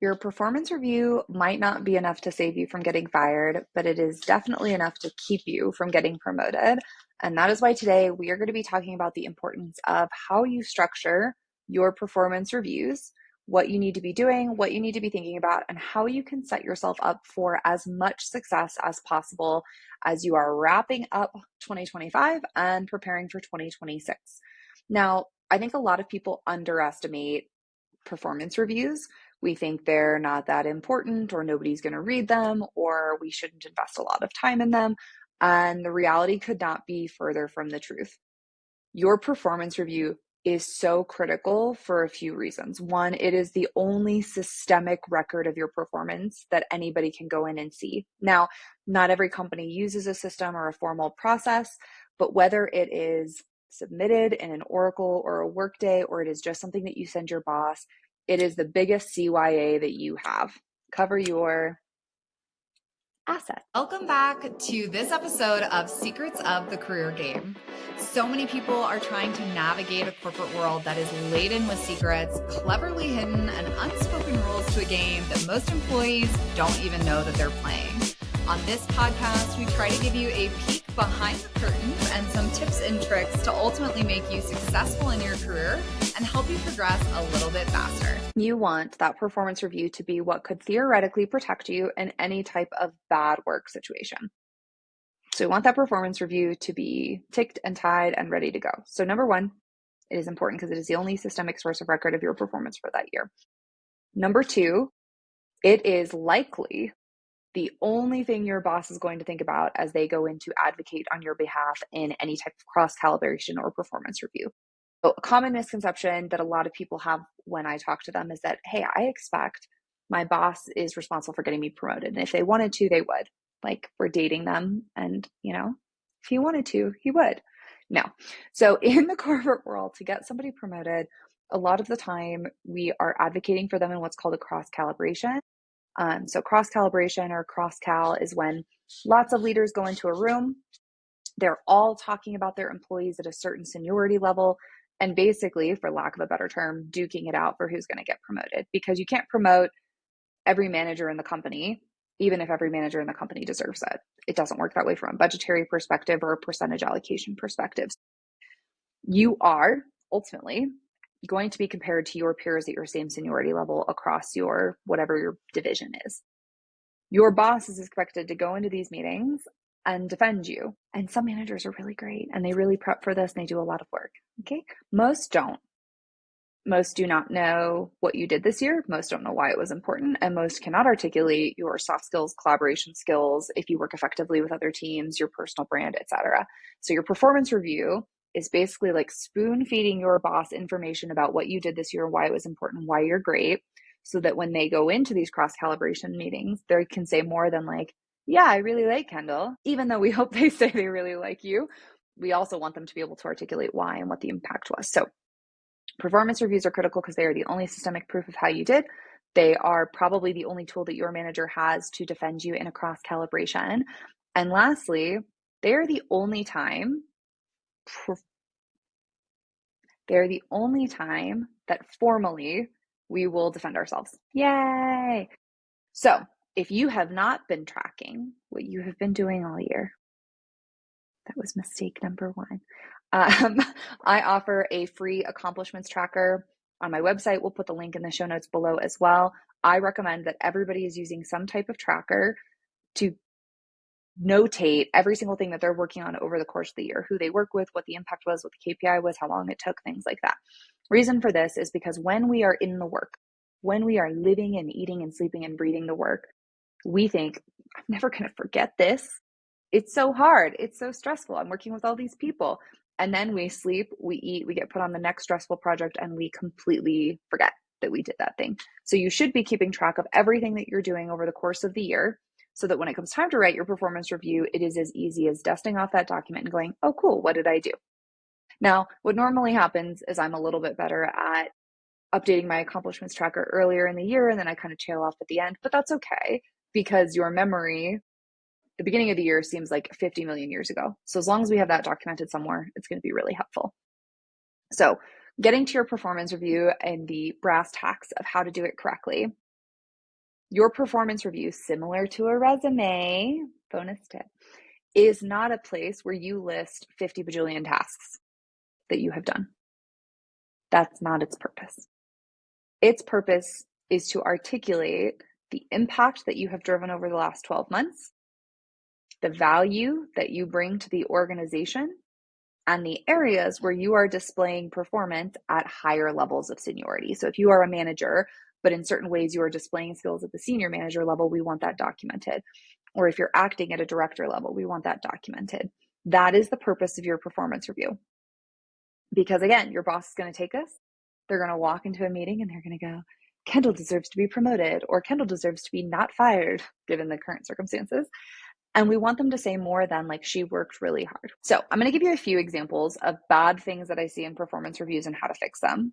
Your performance review might not be enough to save you from getting fired, but it is definitely enough to keep you from getting promoted. And that is why today we are going to be talking about the importance of how you structure your performance reviews, what you need to be doing, what you need to be thinking about, and how you can set yourself up for as much success as possible as you are wrapping up 2025 and preparing for 2026. Now, I think a lot of people underestimate performance reviews. We think they're not that important, or nobody's going to read them, or we shouldn't invest a lot of time in them. And the reality could not be further from the truth. Your performance review is so critical for a few reasons. One, it is the only systemic record of your performance that anybody can go in and see. Now, not every company uses a system or a formal process, but whether it is submitted in an Oracle or a Workday, or it is just something that you send your boss, it is the biggest CYA that you have. Cover your assets. Welcome back to this episode of Secrets of the Career Game. So many people are trying to navigate a corporate world that is laden with secrets, cleverly hidden, and unspoken rules to a game that most employees don't even know that they're playing. On this podcast, we try to give you a peek behind the curtains and some tips and tricks to ultimately make you successful in your career and help you progress a little bit faster. You want that performance review to be what could theoretically protect you in any type of bad work situation. So you want that performance review to be ticked and tied and ready to go. So number one, it is important because it is the only systemic source of record of your performance for that year. Number two, it is likely the only thing your boss is going to think about as they go in to advocate on your behalf in any type of cross-calibration or performance review. So a common misconception that a lot of people have when I talk to them is that, hey, I expect my boss is responsible for getting me promoted. And if they wanted to, they would. Like, we're dating them. And, if he wanted to, he would. No. So in the corporate world, to get somebody promoted, a lot of the time we are advocating for them in what's called a cross-calibration. So cross-calibration or cross-cal is when lots of leaders go into a room. They're all talking about their employees at a certain seniority level, and basically, for lack of a better term, duking it out for who's going to get promoted, because you can't promote every manager in the company, even if every manager in the company deserves it. It doesn't work that way from a budgetary perspective or a percentage allocation perspective. You are ultimately going to be compared to your peers at your same seniority level across your whatever your division is. Your boss is expected to go into these meetings and defend you. And some managers are really great and they really prep for this and they do a lot of work. Okay. Most don't. Most do not know what you did this year. Most don't know why it was important. And most cannot articulate your soft skills, collaboration skills, if you work effectively with other teams, your personal brand, etc. So your performance review is basically like spoon feeding your boss information about what you did this year, why it was important, why you're great, so that when they go into these cross calibration meetings, they can say more than like, yeah, I really like Kendall. Even though we hope they say they really like you, we also want them to be able to articulate why and what the impact was. So performance reviews are critical because they are the only systemic proof of how you did. They are probably the only tool that your manager has to defend you in a cross calibration. And lastly, they are the only time that formally we will defend ourselves. Yay! So if you have not been tracking what you have been doing all year, that was mistake number one. I offer a free accomplishments tracker on my website. We'll put the link in the show notes below as well. I recommend that everybody is using some type of tracker to notate every single thing that they're working on over the course of the year, who they work with, what the impact was, what the KPI was, how long it took, things like that. Reason for this is because when we are in the work, when we are living and eating and sleeping and breathing the work, we think, I'm never going to forget this. It's so hard. It's so stressful. I'm working with all these people. And then we sleep, we eat, we get put on the next stressful project, and we completely forget that we did that thing. So you should be keeping track of everything that you're doing over the course of the year, so that when it comes time to write your performance review, it is as easy as dusting off that document and going, oh, cool, what did I do? Now, what normally happens is I'm a little bit better at updating my accomplishments tracker earlier in the year, and then I kind of tail off at the end, but that's okay, because your memory, the beginning of the year seems like 50 million years ago. So as long as we have that documented somewhere, it's going to be really helpful. So getting to your performance review and the brass tacks of how to do it correctly. Your performance review, similar to a resume, bonus tip, is not a place where you list 50 bajillion tasks that you have done. That's not its purpose. Its purpose is to articulate the impact that you have driven over the last 12 months, the value that you bring to the organization, and the areas where you are displaying performance at higher levels of seniority. So if you are a manager, but in certain ways you are displaying skills at the senior manager level, we want that documented. Or if you're acting at a director level, we want that documented. That is the purpose of your performance review. Because again, your boss is going to take this, they're going to walk into a meeting and they're going to go, Kendall deserves to be promoted, or Kendall deserves to be not fired, given the current circumstances. And we want them to say more than like, she worked really hard. So I'm going to give you a few examples of bad things that I see in performance reviews and how to fix them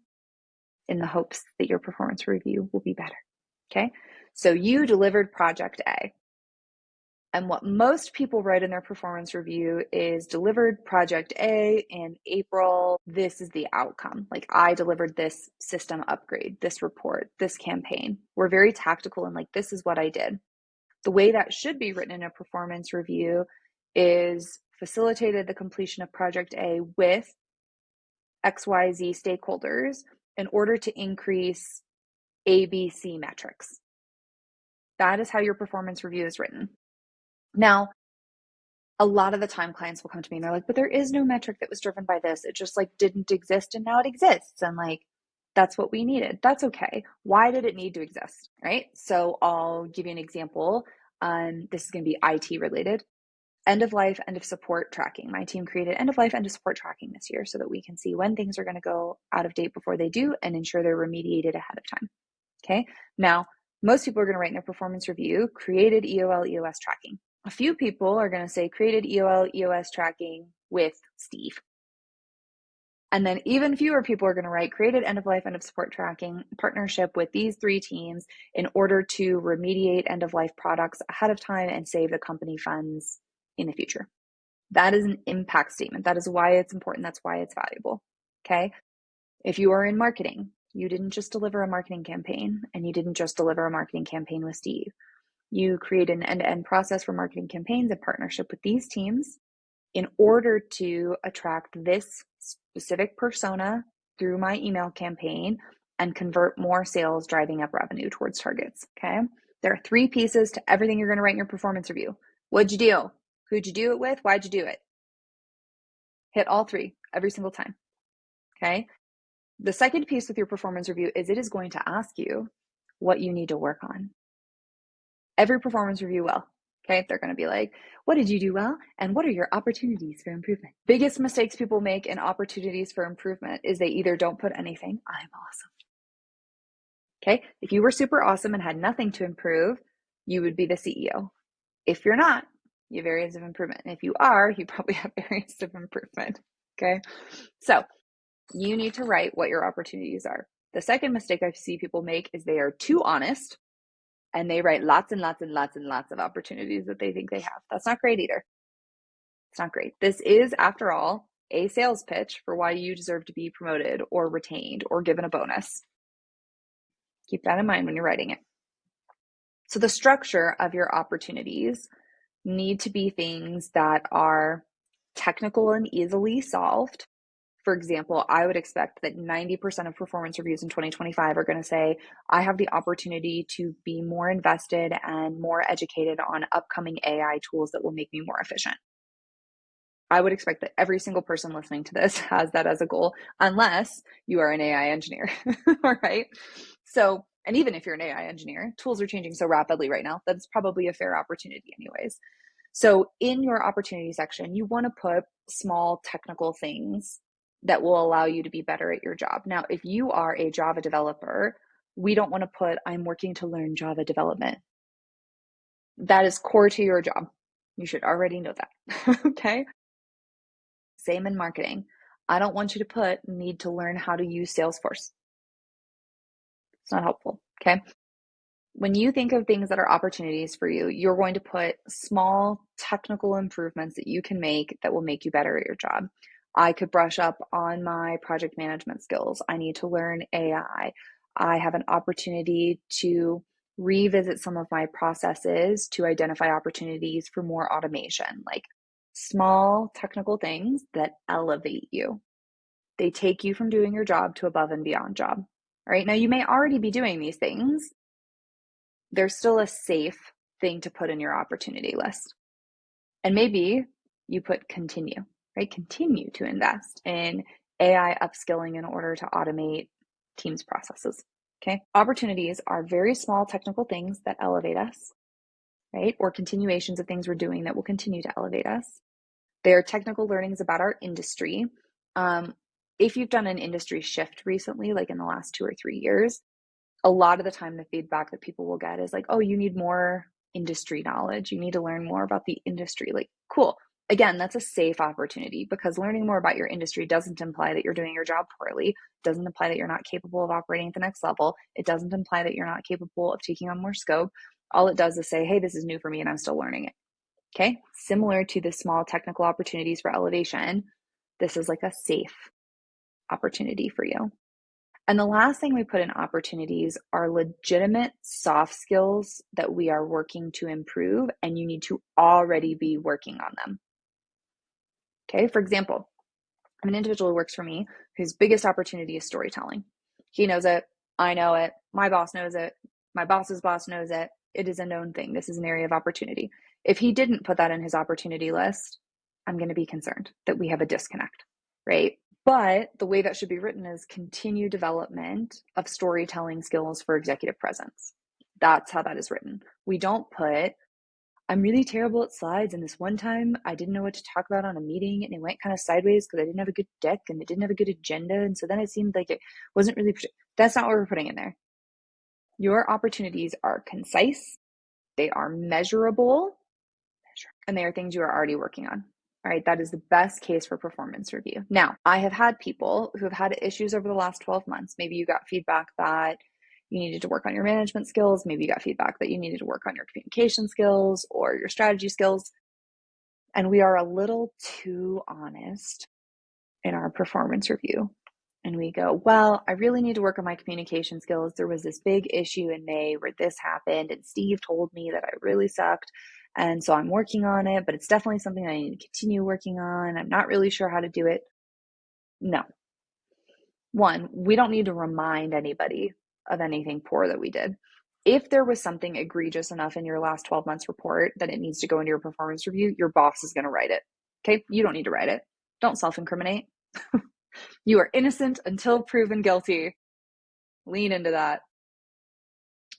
in the hopes that your performance review will be better. Okay. So you delivered project A. And what most people write in their performance review is delivered project A in April. This is the outcome. Like, I delivered this system upgrade, this report, this campaign. We're very tactical and like, this is what I did. The way that should be written in a performance review is facilitated the completion of project A with XYZ stakeholders in order to increase ABC metrics. That is how your performance review is written. Now, a lot of the time clients will come to me and they're like, but there is no metric that was driven by this. It just like didn't exist and now it exists. And like, that's what we needed. That's okay. Why did it need to exist? Right? So I'll give you an example. This is going to be IT related. End of life, end of support tracking. My team created end of life, end of support tracking this year so that we can see when things are going to go out of date before they do and ensure they're remediated ahead of time. Okay. Now, most people are going to write in their performance review, created EOL, EOS tracking. A few people are going to say created EOL, EOS tracking with Steve. And then even fewer people are going to write created end of life, end of support tracking partnership with these 3 teams in order to remediate end of life products ahead of time and save the company funds in the future. That is an impact statement. That is why it's important. That's why it's valuable. Okay. If you are in marketing, you didn't just deliver a marketing campaign and you didn't just deliver a marketing campaign with Steve. You create an end-to-end process for marketing campaigns in partnership with these teams in order to attract this specific persona through my email campaign and convert more sales, driving up revenue towards targets. Okay. There are 3 pieces to everything you're going to write in your performance review. What'd you do? Who'd you do it with? Why'd you do it? Hit all 3 every single time. Okay. The second piece with your performance review is it is going to ask you what you need to work on. Every performance review will. Okay, they're going to be like, what did you do well? And what are your opportunities for improvement? Biggest mistakes people make in opportunities for improvement is they either don't put anything, I'm awesome. Okay, if you were super awesome and had nothing to improve, you would be the CEO. If you're not, you have areas of improvement. And if you are, you probably have areas of improvement. Okay, so you need to write what your opportunities are. The second mistake I see people make is they are too honest and they write lots and lots and lots and lots of opportunities that they think they have. That's not great either. It's not great. This is, after all, a sales pitch for why you deserve to be promoted or retained or given a bonus. Keep that in mind when you're writing it. So the structure of your opportunities need to be things that are technical and easily solved. For example, I would expect that 90% of performance reviews in 2025 are going to say, I have the opportunity to be more invested and more educated on upcoming AI tools that will make me more efficient. I would expect that every single person listening to this has that as a goal, unless you are an AI engineer. All right. So, and even if you're an AI engineer, tools are changing so rapidly right now that it's probably a fair opportunity anyways. So in your opportunity section, you want to put small technical things that will allow you to be better at your job. Now, if you are a Java developer, we don't want to put, I'm working to learn Java development. That is core to your job. You should already know that. Okay. Same in marketing. I don't want you to put, need to learn how to use Salesforce. It's not helpful. Okay. When you think of things that are opportunities for you, you're going to put small technical improvements that you can make that will make you better at your job. I could brush up on my project management skills. I need to learn AI. I have an opportunity to revisit some of my processes to identify opportunities for more automation, like small technical things that elevate you. They take you from doing your job to above and beyond job. All right. Now, you may already be doing these things. There's still a safe thing to put in your opportunity list. And maybe you put continue, right? Continue to invest in AI upskilling in order to automate teams' processes. Okay. Opportunities are very small technical things that elevate us, right? Or continuations of things we're doing that will continue to elevate us. They are technical learnings about our industry. If you've done an industry shift recently, like in the last 2 or 3 years, a lot of the time the feedback that people will get is like, oh, you need more industry knowledge. You need to learn more about the industry. Like, cool. Again, that's a safe opportunity, because learning more about your industry doesn't imply that you're doing your job poorly. It doesn't imply that you're not capable of operating at the next level. It doesn't imply that you're not capable of taking on more scope. All it does is say, hey, this is new for me and I'm still learning it. Okay. Similar to the small technical opportunities for elevation, this is like a safe opportunity for you. And the last thing we put in opportunities are legitimate soft skills that we are working to improve, and you need to already be working on them. Okay. For example, I'm an individual who works for me whose biggest opportunity is storytelling. He knows it. I know it. My boss knows it. My boss's boss knows it. It is a known thing. This is an area of opportunity. If he didn't put that in his opportunity list, I'm going to be concerned that we have a disconnect, right? But the way that should be written is continued development of storytelling skills for executive presence. That's how that is written. We don't put, I'm really terrible at slides, and this one time I didn't know what to talk about on a meeting and it went kind of sideways because I didn't have a good deck and it didn't have a good agenda, and so then it seemed like it wasn't really, that's not what we're putting in there. Your opportunities are concise, they are measurable, and they are things you are already working on. All right, that is the best case for performance review. Now, I have had people who have had issues over the last 12 months. Maybe you got feedback that you needed to work on your management skills. Maybe you got feedback that you needed to work on your communication skills or your strategy skills. And we are a little too honest in our performance review. And we go, well, I really need to work on my communication skills. There was this big issue in May where this happened, and Steve told me that I really sucked. And so I'm working on it, but it's definitely something I need to continue working on. I'm not really sure how to do it. No. One, we don't need to remind anybody of anything poor that we did. If there was something egregious enough in your last 12 months report that it needs to go into your performance review, your boss is going to write it. Okay? You don't need to write it. Don't self-incriminate. You are innocent until proven guilty. Lean into that.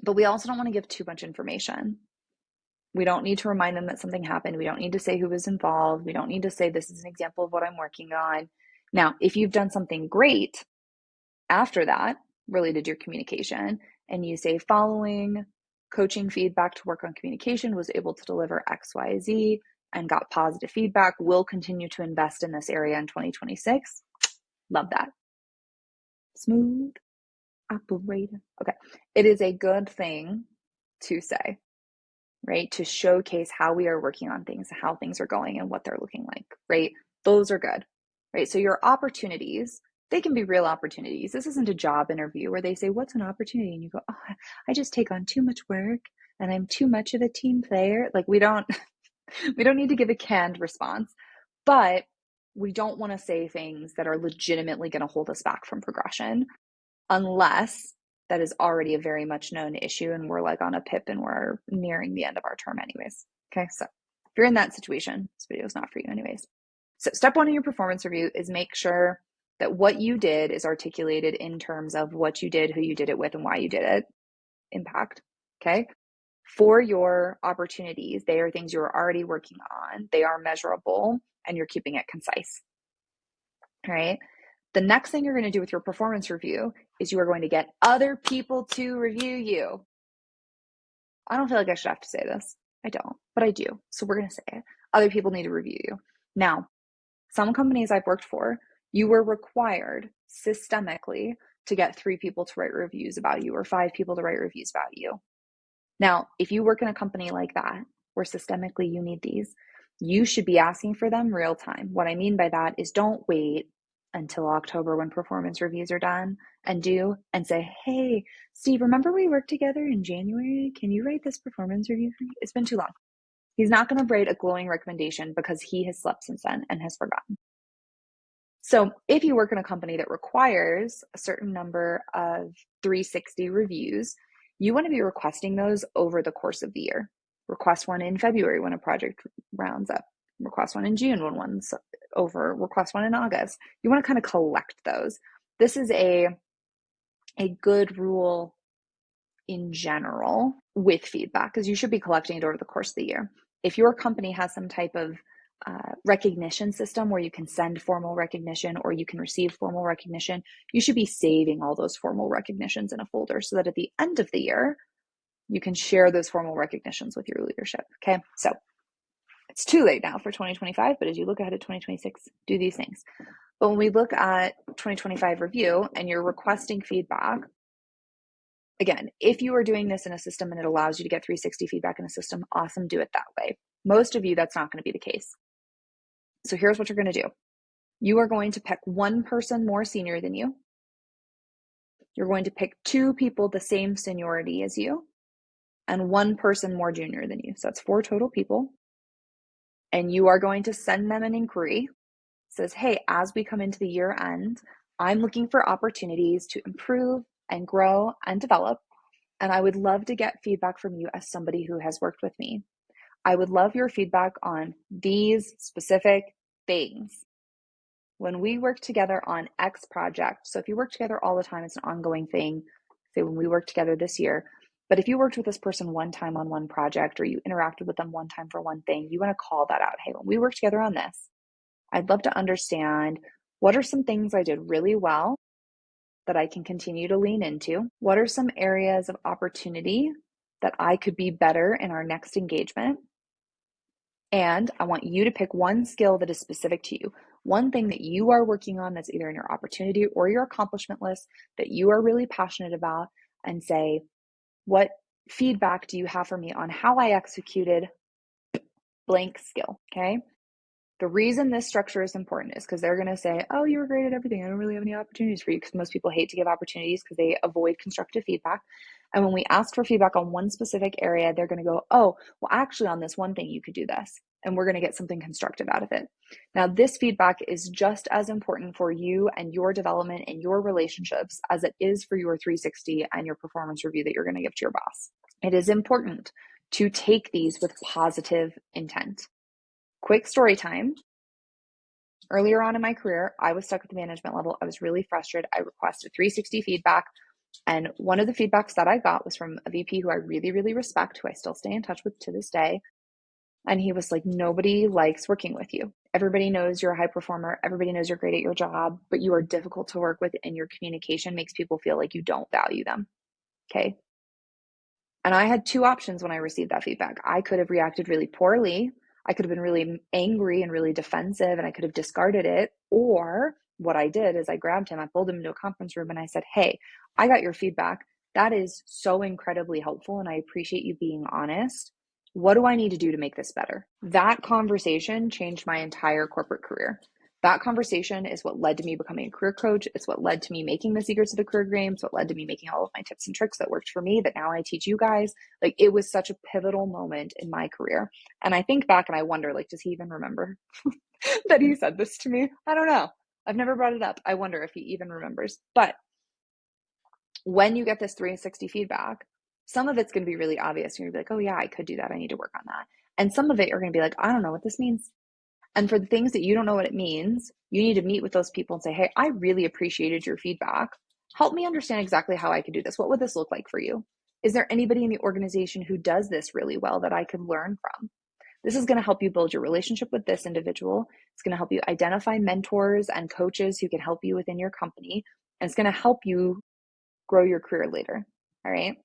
But we also don't want to give too much information. We don't need to remind them that something happened. We don't need to say who was involved. We don't need to say this is an example of what I'm working on. Now, if you've done something great after that related to your communication, and you say, following coaching feedback to work on communication, was able to deliver XYZ and got positive feedback, will continue to invest in this area in 2026. Love that. Smooth operator. Okay. It is a good thing to say, right? To showcase how we are working on things, how things are going and what they're looking like, right? Those are good, right? So your opportunities, they can be real opportunities. This isn't a job interview where they say, what's an opportunity? And you go, oh, I just take on too much work and I'm too much of a team player. Like we don't need to give a canned response, but we don't want to say things that are legitimately going to hold us back from progression, unless that is already a very much known issue and we're like on a PIP and we're nearing the end of our term anyways. Okay, so if you're in that situation, this video is not for you anyways. So step one in your performance review is make sure that what you did is articulated in terms of what you did, who you did it with, and why you did it. Impact, okay? For your opportunities, they are things you're already working on. They are measurable and you're keeping it concise, all right? The next thing you're going to do with your performance review is you are going to get other people to review you. I don't feel like I should have to say this. I don't, but I do. So we're going to say it. Other people need to review you. Now, some companies I've worked for, you were required systemically to get 3 people to write reviews about you or 5 people to write reviews about you. Now, if you work in a company like that, where systemically you need these, you should be asking for them real time. What I mean by that is don't wait until October when performance reviews are done and due and say, hey, Steve, remember we worked together in January? Can you write this performance review for me? It's been too long. He's not going to write a glowing recommendation because he has slept since then and has forgotten. So if you work in a company that requires a certain number of 360 reviews, you want to be requesting those over the course of the year. Request one in February when a project rounds up. Request one in June when one's over. Request one in August. You want to kind of collect those. This is a good rule in general with feedback, because you should be collecting it over the course of the year. If your company has some type of recognition system where you can send formal recognition or you can receive formal recognition, you should be saving all those formal recognitions in a folder so that at the end of the year, you can share those formal recognitions with your leadership. Okay, so it's too late now for 2025, but as you look ahead to 2026, do these things. But when we look at 2025 review and you're requesting feedback, again, if you are doing this in a system and it allows you to get 360 feedback in a system, awesome, do it that way. Most of you, that's not going to be the case. So here's what you're going to do. You are going to pick one person more senior than you. You're going to pick two people the same seniority as you and one person more junior than you. So that's 4 total people. And you are going to send them an inquiry. It says, hey, as we come into the year end, I'm looking for opportunities to improve and grow and develop. And I would love to get feedback from you as somebody who has worked with me. I would love your feedback on these specific things. When we work together on X project, so if you work together all the time, it's an ongoing thing. Say when we work together this year, but if you worked with this person one time on one project or you interacted with them one time for one thing, you want to call that out. Hey, when we work together on this, I'd love to understand what are some things I did really well that I can continue to lean into? What are some areas of opportunity that I could be better in our next engagement? And I want you to pick one skill that is specific to you, one thing that you are working on that's either in your opportunity or your accomplishment list that you are really passionate about, and say, what feedback do you have for me on how I executed blank skill? Okay. The reason this structure is important is because they're going to say, oh, you were great at everything. I don't really have any opportunities for you, because most people hate to give opportunities because they avoid constructive feedback. And when we ask for feedback on one specific area, they're going to go, oh, well, actually on this one thing, you could do this. And we're going to get something constructive out of it. Now, this feedback is just as important for you and your development and your relationships as it is for your 360 and your performance review that you're going to give to your boss. It is important to take these with positive intent. Quick story time. Earlier on in my career, I was stuck at the management level. I was really frustrated. I requested 360 feedback. And one of the feedbacks that I got was from a VP who I really, really respect, who I still stay in touch with to this day. And he was like, nobody likes working with you. Everybody knows you're a high performer. Everybody knows you're great at your job, but you are difficult to work with, and your communication makes people feel like you don't value them. Okay. And I had 2 options when I received that feedback. I could have reacted really poorly. I could have been really angry and really defensive, and I could have discarded it. Or what I did is I grabbed him, I pulled him into a conference room, and I said, hey, I got your feedback. That is so incredibly helpful, and I appreciate you being honest. What do I need to do to make this better? That conversation changed my entire corporate career. That conversation is what led to me becoming a career coach. It's what led to me making the Secrets of the Career Game. It's what led to me making all of my tips and tricks that worked for me that now I teach you guys. Like, it was such a pivotal moment in my career. And I think back and I wonder, like, does he even remember that he said this to me? I don't know. I've never brought it up. I wonder if he even remembers. But when you get this 360 feedback, some of it's going to be really obvious. You're going to be like, oh yeah, I could do that. I need to work on that. And some of it you're going to be like, I don't know what this means. And for the things that you don't know what it means, you need to meet with those people and say, hey, I really appreciated your feedback. Help me understand exactly how I could do this. What would this look like for you? Is there anybody in the organization who does this really well that I could learn from? This is going to help you build your relationship with this individual. It's going to help you identify mentors and coaches who can help you within your company. And it's going to help you grow your career later. All right.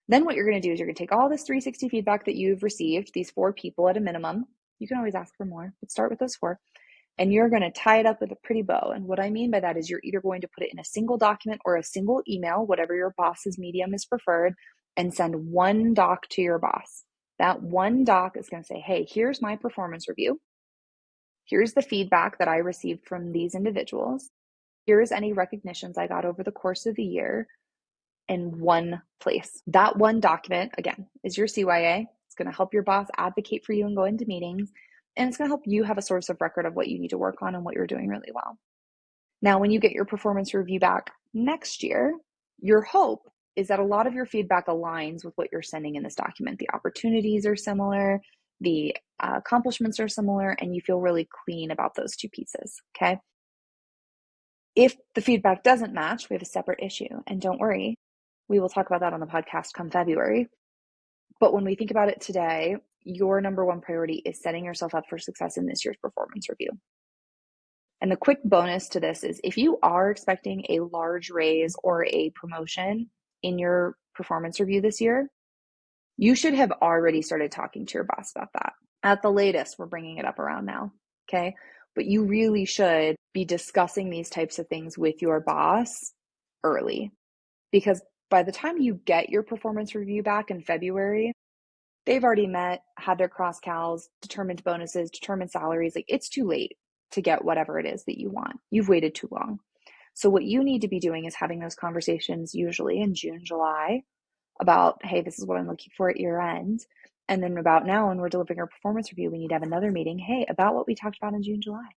Then what you're going to do is you're going to take all this 360 feedback that you've received, these 4 people at a minimum. You can always ask for more, but start with those 4. And you're going to tie it up with a pretty bow. And what I mean by that is you're either going to put it in a single document or a single email, whatever your boss's medium is preferred, and send one doc to your boss. That one doc is going to say, hey, here's my performance review. Here's the feedback that I received from these individuals. Here's any recognitions I got over the course of the year in one place. That one document, again, is your CYA. It's going to help your boss advocate for you and go into meetings. And it's going to help you have a source of record of what you need to work on and what you're doing really well. Now, when you get your performance review back next year, your hope is that a lot of your feedback aligns with what you're sending in this document. The opportunities are similar, the accomplishments are similar, and you feel really clean about those two pieces, okay? If the feedback doesn't match, we have a separate issue. And don't worry, we will talk about that on the podcast come February. But when we think about it today, your number one priority is setting yourself up for success in this year's performance review. And the quick bonus to this is if you are expecting a large raise or a promotion in your performance review this year, you should have already started talking to your boss about that. At the latest, we're bringing it up around now, okay? But you really should be discussing these types of things with your boss early, because by the time you get your performance review back in February, they've already met, had their cross cals, determined bonuses, determined salaries. Like, it's too late to get whatever it is that you want. You've waited too long. So what you need to be doing is having those conversations usually in June, July about, hey, this is what I'm looking for at year end. And then about now, when we're delivering our performance review, we need to have another meeting. Hey, about what we talked about in June, July.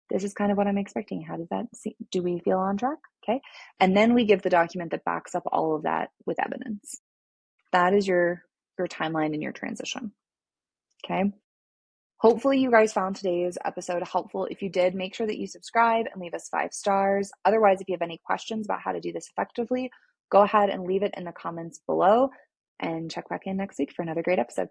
This is kind of what I'm expecting. How does that seem? Do we feel on track? Okay. And then we give the document that backs up all of that with evidence. That is your timeline and your transition. Okay. Hopefully you guys found today's episode helpful. If you did, make sure that you subscribe and leave us 5 stars. Otherwise, if you have any questions about how to do this effectively, go ahead and leave it in the comments below and check back in next week for another great episode.